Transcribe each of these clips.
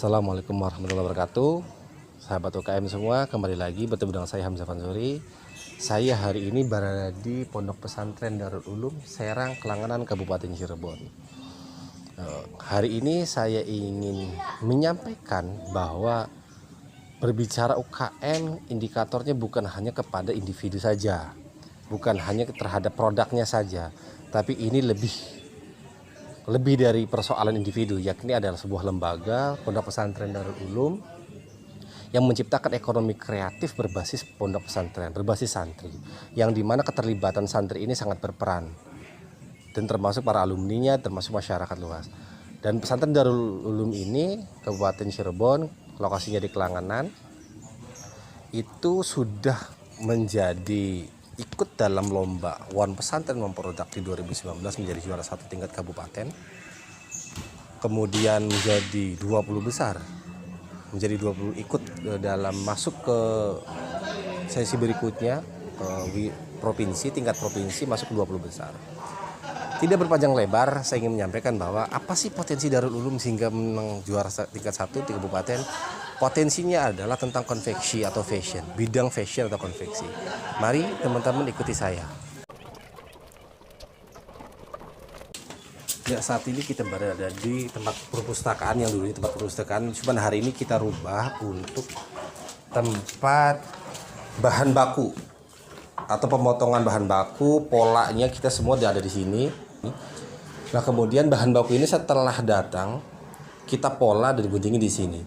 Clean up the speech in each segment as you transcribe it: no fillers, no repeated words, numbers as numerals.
Assalamualaikum warahmatullahi wabarakatuh. Sahabat UKM semua, kembali lagi bertemu dengan saya Hamzah Fansuri. Saya hari ini berada di Pondok Pesantren Darul Ulum Serang, Kelangenan, Kabupaten Cirebon. Hari ini saya ingin menyampaikan bahwa berbicara UKM, indikatornya bukan hanya kepada individu saja, bukan hanya terhadap produknya saja, tapi ini lebih dari persoalan individu, yakni adalah sebuah lembaga Pondok Pesantren Darul Ulum yang menciptakan ekonomi kreatif berbasis pondok pesantren, berbasis santri, yang dimana keterlibatan santri ini sangat berperan, dan termasuk para alumninya, termasuk masyarakat luas. Dan pesantren Darul Ulum ini, Kabupaten Cirebon, lokasinya di Kelangenan, itu sudah menjadi ikut dalam lomba One Pesantren Memproduk di 2019, menjadi juara satu tingkat kabupaten, kemudian menjadi 20 besar, menjadi 20 ikut dalam masuk ke sesi berikutnya, provinsi, tingkat provinsi, masuk ke 20 besar. Tidak berpanjang lebar, saya ingin menyampaikan bahwa apa sih potensi Darul Ulum sehingga menang juara tingkat 1 di kabupaten. Potensinya adalah tentang konveksi atau fashion, bidang fashion atau konveksi. Mari teman-teman ikuti saya. Ya, saat ini kita berada di tempat perpustakaan yang dulunya tempat perpustakaan, cuman hari ini kita rubah untuk tempat bahan baku atau pemotongan bahan baku. Polanya kita semua ada di sini. Nah, kemudian bahan baku ini setelah datang kita pola dan guntingin di sini.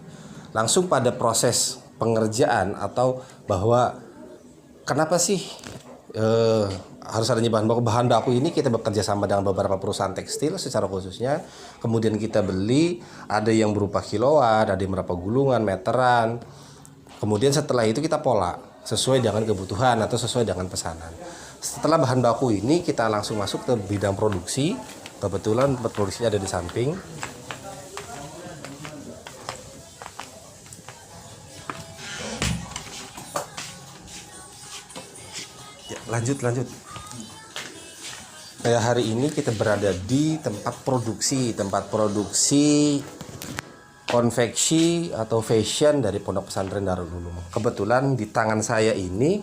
Langsung pada proses pengerjaan atau bahwa kenapa sih harus adanya bahan baku ini, kita bekerja sama dengan beberapa perusahaan tekstil secara khususnya. Kemudian kita beli, ada yang berupa kiloan, ada yang berupa gulungan, meteran. Kemudian setelah itu kita pola sesuai dengan kebutuhan atau sesuai dengan pesanan. Setelah bahan baku ini kita langsung masuk ke bidang produksi. Kebetulan tempat produksinya ada di samping. Ya, lanjut. Kayak hari ini kita berada di tempat produksi konveksi atau fashion dari Pondok Pesantren Darul Ulum. Kebetulan di tangan saya ini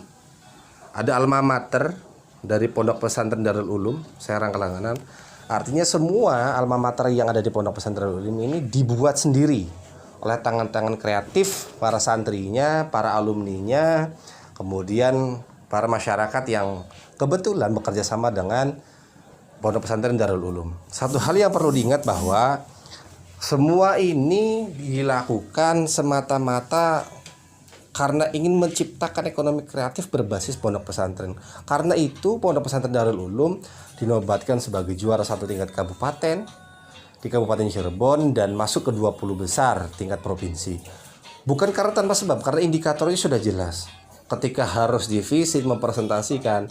ada alma mater dari Pondok Pesantren Darul Ulum Serang, Kelangenan. Artinya semua alma mater yang ada di Pondok Pesantren Darul Ulum ini dibuat sendiri oleh tangan-tangan kreatif para santrinya, para alumninya, kemudian para masyarakat yang kebetulan bekerja sama dengan Pondok Pesantren Darul Ulum. Satu hal yang perlu diingat bahwa semua ini dilakukan semata-mata karena ingin menciptakan ekonomi kreatif berbasis pondok pesantren. Karena itu Pondok Pesantren Darul Ulum dinobatkan sebagai juara satu tingkat kabupaten di Kabupaten Cirebon dan masuk ke 20 besar tingkat provinsi. Bukan karena tanpa sebab, karena indikatornya sudah jelas. Ketika harus divisit mempresentasikan,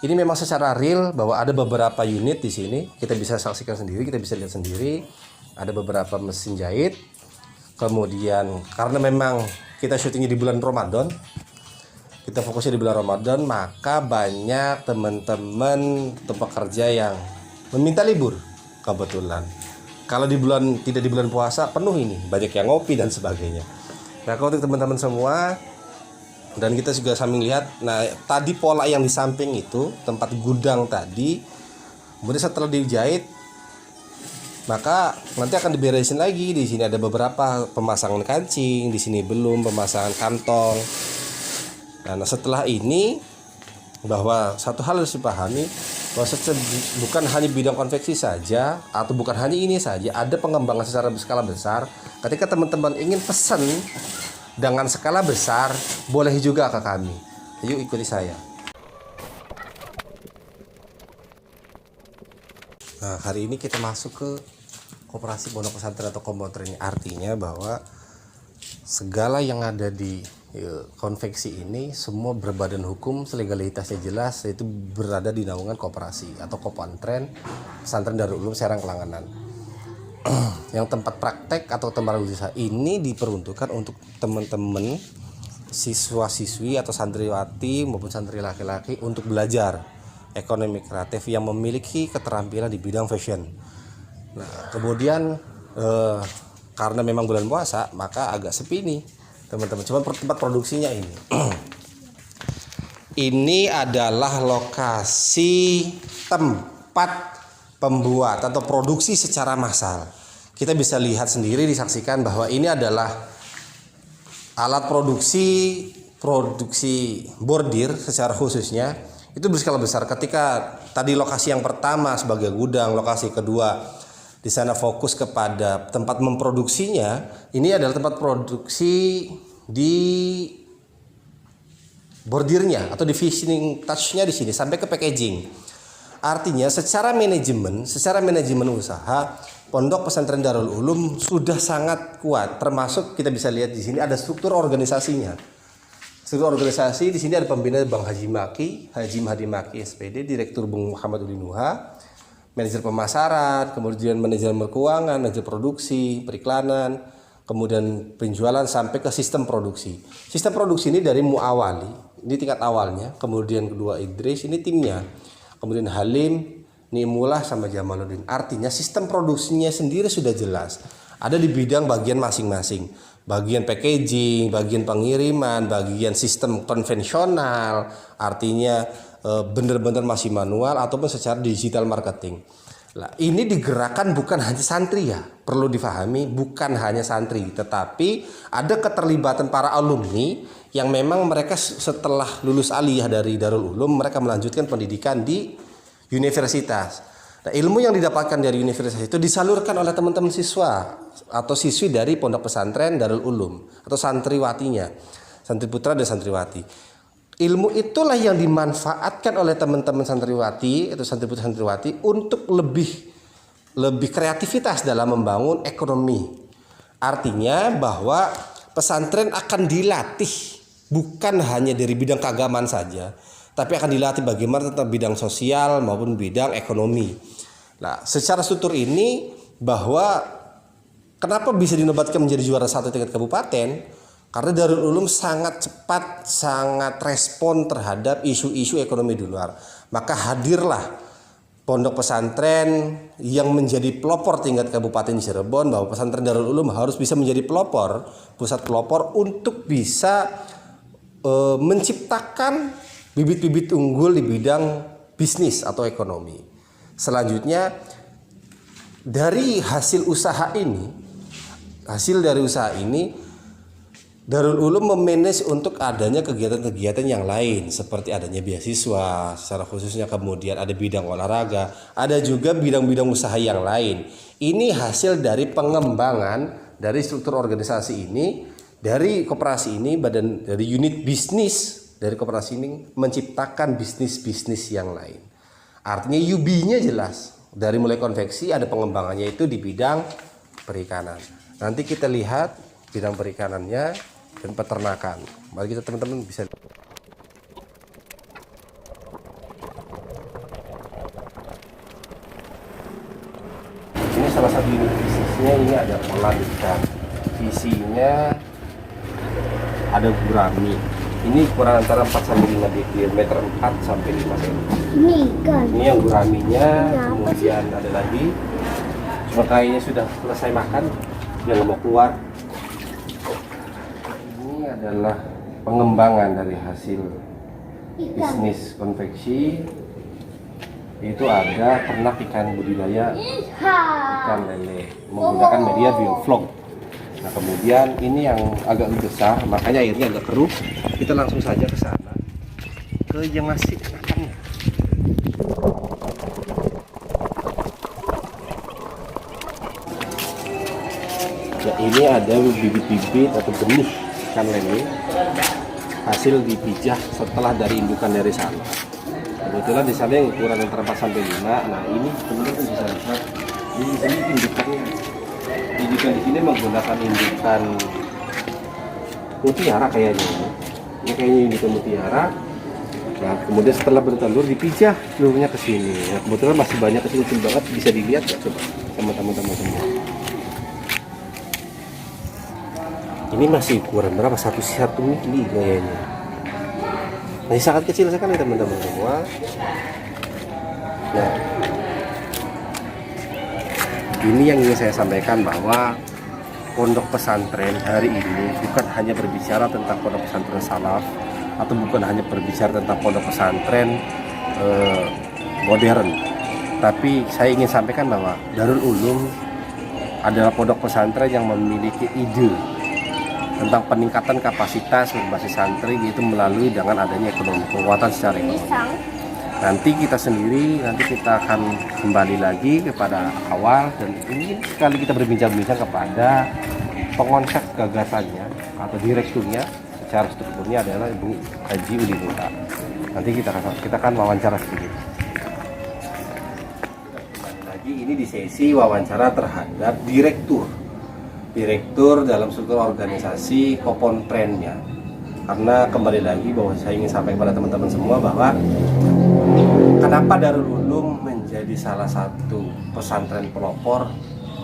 ini memang secara real bahwa ada beberapa unit di sini, kita bisa saksikan sendiri, kita bisa lihat sendiri. Ada beberapa mesin jahit. Kemudian karena memang kita syutingnya di bulan Ramadan, kita fokusnya di bulan Ramadan, maka banyak teman-teman pekerja yang meminta libur. Kebetulan kalau tidak di bulan puasa penuh ini, banyak yang ngopi dan sebagainya. Nah, kalau untuk teman-teman semua, dan kita juga sambil lihat, nah tadi pola yang di samping itu tempat gudang tadi, kemudian setelah dijahit maka nanti akan diberesin lagi. Di sini ada beberapa pemasangan kancing, di sini belum pemasangan kantong. Nah, setelah ini bahwa satu hal harus dipahami bahwa bukan hanya bidang konveksi saja atau bukan hanya ini saja, ada pengembangan secara skala besar. Ketika teman-teman ingin pesan dengan skala besar, boleh juga ke kami. Yuk ikuti saya. Nah, hari ini kita masuk ke koperasi pondok pesantren atau kompoter ini. Artinya bahwa segala yang ada di konveksi ini semua berbadan hukum, legalitasnya jelas, yaitu berada di naungan koperasi atau kopantren Pesantren Darul Ulum Serang, Kelangenan. Yang tempat praktek atau tempat usaha ini diperuntukkan untuk teman-teman siswa-siswi atau santriwati maupun santri laki-laki untuk belajar ekonomi kreatif yang memiliki keterampilan di bidang fashion. Nah, kemudian karena memang bulan puasa maka agak sepi nih teman-teman. Cuma tempat produksinya ini. Ini adalah lokasi tempat pembuat atau produksi secara massal. Kita bisa lihat sendiri, disaksikan bahwa ini adalah alat produksi bordir secara khususnya itu berskala besar. Ketika tadi lokasi yang pertama sebagai gudang, lokasi kedua di sana fokus kepada tempat memproduksinya, ini adalah tempat produksi di bordirnya atau di finishing touch-nya di sini sampai ke packaging. Artinya secara manajemen usaha Pondok Pesantren Darul Ulum sudah sangat kuat, termasuk kita bisa lihat di sini ada struktur organisasinya. Struktur organisasi di sini ada pembina Bang Haji Mahdi Maki SPD, Direktur Bung Muhammad Ulinuha, manajer pemasaran, kemudian manajer keuangan, manajer produksi, periklanan, kemudian penjualan sampai ke sistem produksi. Sistem produksi ini dari muawali, ini tingkat awalnya, kemudian kedua Idris, ini timnya, kemudian Halim, Nimullah sama Jamaluddin. Artinya sistem produksinya sendiri sudah jelas. Ada di bidang bagian masing-masing. Bagian packaging, bagian pengiriman, bagian sistem konvensional. Artinya benar-benar masih manual ataupun secara digital marketing. Nah, ini digerakkan bukan hanya santri ya. Perlu difahami bukan hanya santri. Tetapi ada keterlibatan para alumni yang memang mereka setelah lulus aliyah dari Darul Ulum, mereka melanjutkan pendidikan di universitas. Nah, ilmu yang didapatkan dari universitas itu disalurkan oleh teman-teman siswa atau siswi dari Pondok Pesantren Darul Ulum atau santriwatinya, santri putra dan santriwati. Ilmu itulah yang dimanfaatkan oleh teman-teman santriwati atau santri putra santriwati untuk lebih kreativitas dalam membangun ekonomi. Artinya bahwa pesantren akan dilatih bukan hanya dari bidang keagamaan saja, tapi akan dilatih bagaimana tentang bidang sosial maupun bidang ekonomi. Nah, secara struktur ini bahwa kenapa bisa dinobatkan menjadi juara 1 tingkat kabupaten? Karena Darul Ulum sangat cepat, sangat respon terhadap isu-isu ekonomi di luar. Maka hadirlah pondok pesantren yang menjadi pelopor tingkat Kabupaten Cirebon, bahwa pesantren Darul Ulum harus bisa menjadi pelopor, pusat pelopor untuk bisa menciptakan bibit-bibit unggul di bidang bisnis atau ekonomi. Selanjutnya dari hasil dari usaha ini Darul Ulum memanage untuk adanya kegiatan-kegiatan yang lain seperti adanya beasiswa secara khususnya, kemudian ada bidang olahraga, ada juga bidang-bidang usaha yang lain. Ini hasil dari pengembangan dari struktur organisasi ini, dari koperasi ini, dari unit bisnis dari koperasi ini menciptakan bisnis-bisnis yang lain. Artinya UB-nya jelas. Dari mulai konveksi ada pengembangannya itu di bidang perikanan. Nanti kita lihat bidang perikanannya dan peternakan. Mari kita teman-teman bisa. Ini salah satu unit bisnisnya, ini ada pola ikan. Isinya ada gurami. Ini ukuran antara 4 sampai 5 diameter 4 sampai 5 cm. Ini ikan. Ini yang guraminya, kemudian ada lagi. Cuma kayaknya sudah selesai makan, dia nggak mau keluar. Ini adalah pengembangan dari hasil bisnis konveksi. Itu ada ternak ikan budidaya ikan lele menggunakan media bioflok. Nah, kemudian ini yang agak lebih besar, makanya airnya agak keruh. Kita langsung saja ke sana, ke yang ngasih makannya. Nah, ini ada bibit-bibit atau benih ikan lele hasil dipijah setelah dari indukan dari sana. Kebetulan di sana yang ukuran antara 4 sampai 5. Nah, ini teman-teman bisa lihat di sini indukannya. Indukan di sini menggunakan indukan mutiara kayaknya. Ini kayaknya indukan mutiara. Nah, kemudian setelah bertelur dipijah seluruhnya ke sini. Nah, kebetulan masih banyak kecil-kecil banget, bisa dilihat ya, coba sama teman-teman semua. Ini masih ukuran berapa? 1 mili kayaknya. Masih sangat kecil sekali teman-teman semua. Nah, ini yang ingin saya sampaikan bahwa pondok pesantren hari ini bukan hanya berbicara tentang pondok pesantren salaf, atau bukan hanya berbicara tentang pondok pesantren modern, tapi saya ingin sampaikan bahwa Darul Ulum adalah pondok pesantren yang memiliki ide tentang peningkatan kapasitas berbasis santri, yaitu melalui dengan adanya ekonomi, penguatan secara ekonomi. Nanti kita akan kembali lagi kepada awal, dan ingin sekali kita berbincang-bincang kepada pengonsep gagasannya atau direkturnya secara strukturnya adalah Ibu Haji Udi Nuha. Nanti kita akan wawancara sedikit. Lagi ini di sesi wawancara terhadap direktur dalam struktur organisasi Koponprennya. Karena kembali lagi bahwa saya ingin sampaikan kepada teman-teman semua bahwa kenapa Darul Ulum menjadi salah satu pesantren pelopor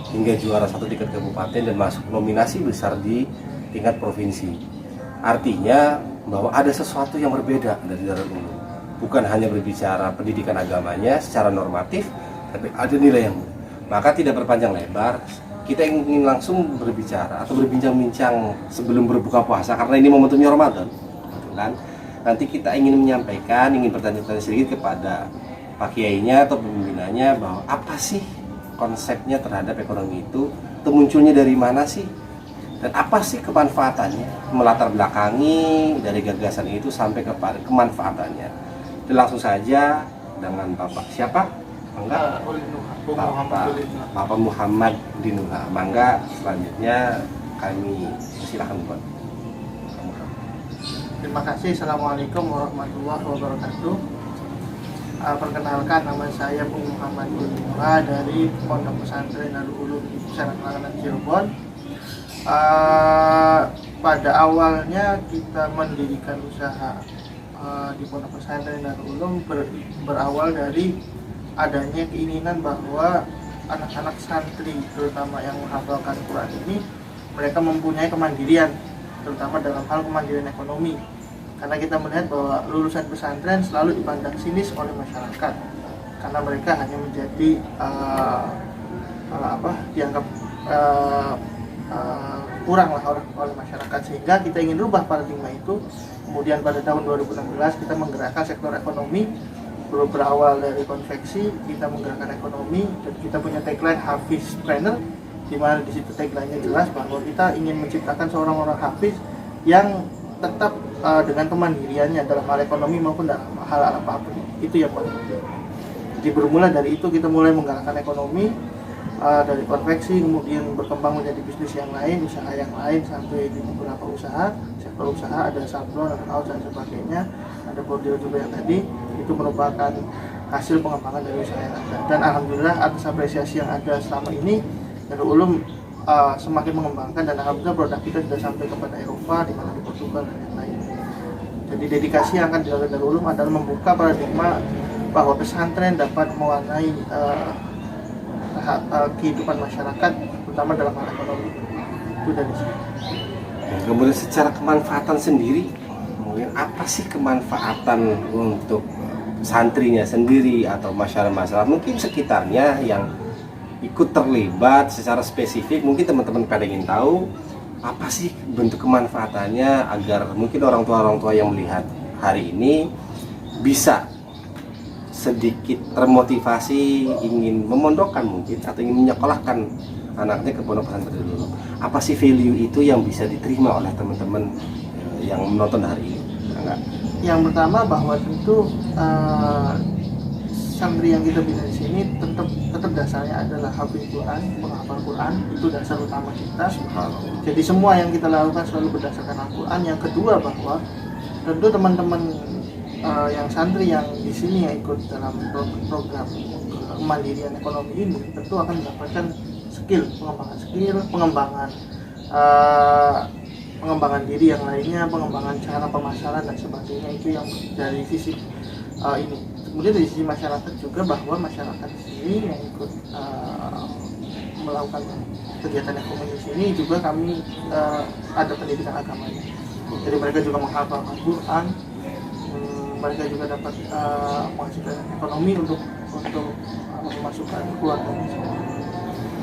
hingga juara 1 tingkat kabupaten dan masuk nominasi besar di tingkat provinsi. Artinya bahwa ada sesuatu yang berbeda dari Darul Ulum. Bukan hanya berbicara pendidikan agamanya secara normatif, tapi ada nilai yang maka tidak berpanjang lebar, kita ingin langsung berbicara atau berbincang-bincang sebelum berbuka puasa, karena ini momentumnya Ramadan, kan? Nanti kita ingin bertanya-tanya sedikit kepada Pak Kiainya atau pemimpinannya bahwa apa sih konsepnya terhadap ekonomi itu munculnya dari mana sih, dan apa sih kemanfaatannya, melatar belakangi dari gagasan itu sampai kepada kemanfaatannya. Dan langsung saja dengan Bapak siapa? Enggak, Bapak Muhammad Dinuha. Mangga selanjutnya kami silakan Bapak. Terima kasih. Assalamualaikum warahmatullahi wabarakatuh. Perkenalkan, nama saya Muhammad Dinuha dari Pondok Pesantren Darul Ulum Langanan Cirebon. Pada awalnya kita mendirikan usaha di Pondok Pesantren Darul Ulum berawal dari adanya keinginan bahwa anak-anak santri, terutama yang menghafalkan Quran ini, mereka mempunyai kemandirian, terutama dalam hal kemandirian ekonomi. Karena kita melihat bahwa lulusan pesantren selalu dipandang sinis oleh masyarakat, karena mereka hanya menjadi dianggap kurang lah oleh masyarakat, sehingga kita ingin rubah paradigma itu. Kemudian pada tahun 2016 kita menggerakkan sektor ekonomi. Berawal dari konveksi, kita menggerakkan ekonomi, dan kita punya tagline Hafiz Trainer, di mana di situ tagline-nya jelas bahwa kita ingin menciptakan seorang orang hafiz yang tetap dengan kemandiriannya dalam hal ekonomi maupun dalam hal apapun. Itu yang paling penting. Jadi bermula dari itu kita mulai menggerakkan ekonomi dari konveksi, kemudian berkembang menjadi bisnis yang lain, usaha yang lain, sampai di beberapa usaha, sektor usaha, ada sablon, ada kaos dan sebagainya, ada bordil juga yang tadi. Itu merupakan hasil pengembangan dari usaha yang ada, dan alhamdulillah atas apresiasi yang ada selama ini, Darul Ulum semakin mengembangkan, dan alhamdulillah produk kita sudah sampai kepada Eropa, di mana di Portugal dan yang lain. Jadi dedikasi yang akan dilakukan Darul Ulum adalah membuka paradigma bahwa pesantren dapat mewarnai kehidupan masyarakat, terutama dalam hal ekonomi. Itu dari sini. Kemudian secara kemanfaatan sendiri, mungkin apa sih kemanfaatan untuk santrinya sendiri atau masyarakat mungkin sekitarnya yang ikut terlibat secara spesifik? Mungkin teman-teman pada ingin tahu apa sih bentuk kemanfaatannya, agar mungkin orang tua yang melihat hari ini bisa sedikit termotivasi ingin memondokkan mungkin atau ingin menyekolahkan anaknya ke pondok pesantren dulu. Apa sih value itu yang bisa diterima oleh teman-teman yang menonton hari ini? Enggak. Yang pertama bahwa tentu santri yang kita bina di sini tetap dasarnya adalah hafiz Quran, penghafal Quran, itu dasar utama kita. Jadi semua yang kita lakukan selalu berdasarkan Al-Quran. Yang kedua bahwa tentu teman-teman yang santri yang di sini yang ikut dalam program kemandirian ekonomi ini tentu akan mendapatkan pengembangan diri yang lainnya, pengembangan cara pemasaran dan sebagainya. Itu yang dari sisi ini. Kemudian dari sisi masyarakat juga, bahwa masyarakat di sini yang ikut melakukan kegiatan ekonomi di sini juga kami ada pendidikan agamanya. Jadi mereka juga menghafal Al-Quran, mereka juga dapat menghasilkan ekonomi untuk memasukkan keluarganya.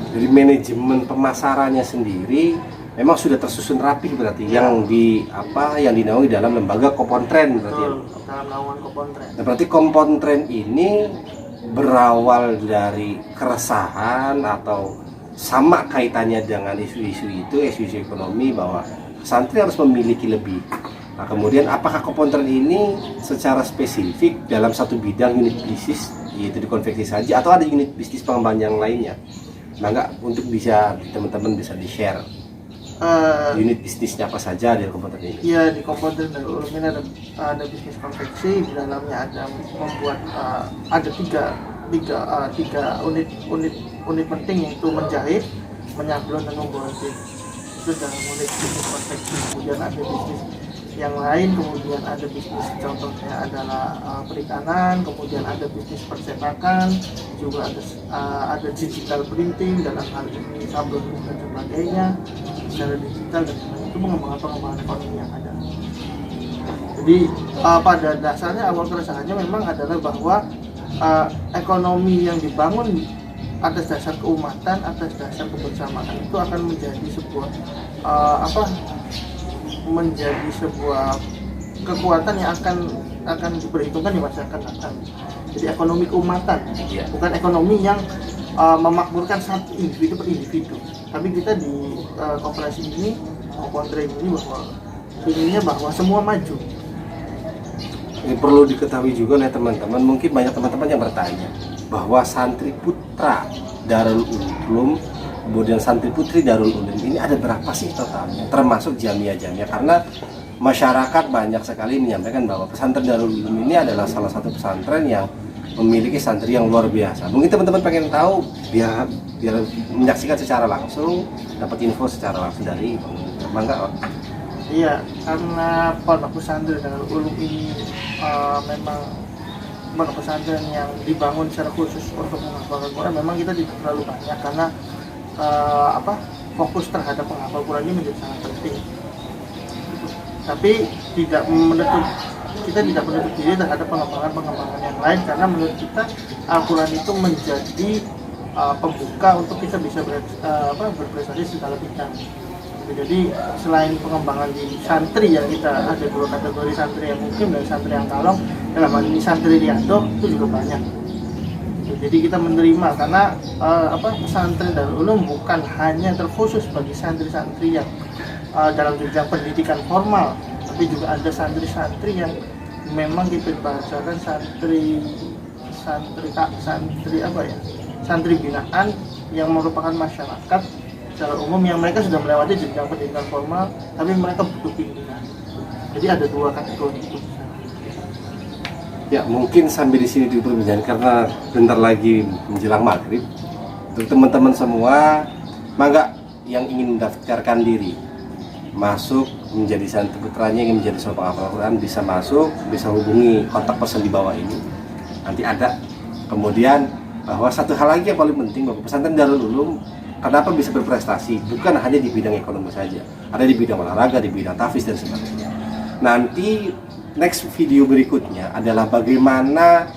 Dari manajemen pemasarannya sendiri memang sudah tersusun rapi berarti yang dinaungi dalam lembaga Kompontren berarti. Betul, dalam naungan Kompontren. Nah, berarti Kompontren ini berawal dari keresahan atau sama kaitannya dengan isu-isu ekonomi bahwa santri harus memiliki lebih. Nah, kemudian apakah Kompontren ini secara spesifik dalam satu bidang unit bisnis yaitu di konveksi saja atau ada unit bisnis pengembangan yang lainnya? Nah, nggak untuk bisa teman-teman bisa di-share unit bisnisnya apa saja di Kompontren ini? Iya, di Kompontren Darul Ulum ini ada bisnis konveksi. Di dalamnya ada membuat ada tiga unit penting, yaitu menjahit, menyablon, dan membordir. Itu dalam unit bisnis konveksi. Kemudian ada bisnis yang lain, kemudian ada bisnis contohnya adalah perikanan, kemudian ada bisnis percetakan, juga ada digital printing, dalam hal ini sablon dan sebagainya secara digital, dan itu pengembangan ekonomi yang ada. Jadi pada dasarnya awal keresahannya memang adalah bahwa ekonomi yang dibangun atas dasar keumatan, atas dasar kebersamaan itu akan menjadi sebuah menjadi sebuah kekuatan yang akan diperhitungkan di masa akan datang. Jadi ekonomi keumatan, bukan ekonomi yang memakmurkan satu individu per individu. Tapi kita di koperasi ini, Kompontren ini inginnya bahwa semua maju. Ini perlu diketahui juga oleh teman-teman, mungkin banyak teman-teman yang bertanya bahwa santri putra Darul Ulum kemudian santri putri Darul Ulum ini ada berapa sih totalnya, termasuk jamiah-jamiah, karena masyarakat banyak sekali menyampaikan bahwa pesantren Darul Ulum ini adalah salah satu pesantren yang memiliki santri yang luar biasa. Mungkin teman-teman pengen tahu biar menyaksikan secara langsung, dapat info secara langsung dari Bangga. Iya, karena pondok pesantren Darul Ulum ini memang pondok pesantren yang dibangun secara khusus untuk menghafalkan Quran, memang kita tidak terlalu banyak karena fokus terhadap penghafal Quran ini menjadi sangat penting. Tapi kita tidak menutup diri terhadap pengembangan yang lain, karena menurut kita Al-Quran itu menjadi pembuka untuk kita bisa berprestasi segala bidang. Jadi selain pengembangan di santri yang kita ada dua kategori santri yang mungkin dan santri yang kalong, dalam hal ini santri Riyadhah itu juga banyak. Jadi kita menerima karena pesantren Darul Ulum bukan hanya terkhusus bagi santri-santri yang dalam jenjang pendidikan formal, tapi juga ada santri-santri yang memang kita bahasakan santri binaan yang merupakan masyarakat secara umum yang mereka sudah melewati jenjang pendidikan formal, tapi mereka butuh bimbingan. Jadi ada dua kategori itu. Ya, mungkin sambil di sini diperbincangkan karena bentar lagi menjelang maghrib. Untuk teman-teman semua, mangga yang ingin mendaftarkan diri masuk menjadi santri putranya, ingin menjadi seorang penghafal Al-Quran, bisa masuk, bisa hubungi kontak person di bawah ini. Nanti ada. Kemudian bahwa satu hal lagi yang paling penting, bahwa pesantren Darul Ulum kenapa bisa berprestasi bukan hanya di bidang ekonomi saja, ada di bidang olahraga, di bidang tahfiz dan sebagainya. Nanti next video berikutnya adalah bagaimana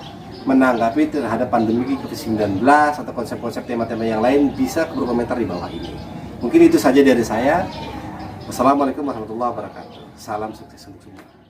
menanggapi terhadap pandemi COVID-19 atau konsep-konsep tema-tema yang lain, bisa berkomentar di bawah ini. Mungkin itu saja dari saya. Wassalamualaikum warahmatullahi wabarakatuh. Salam sukses untuk semua.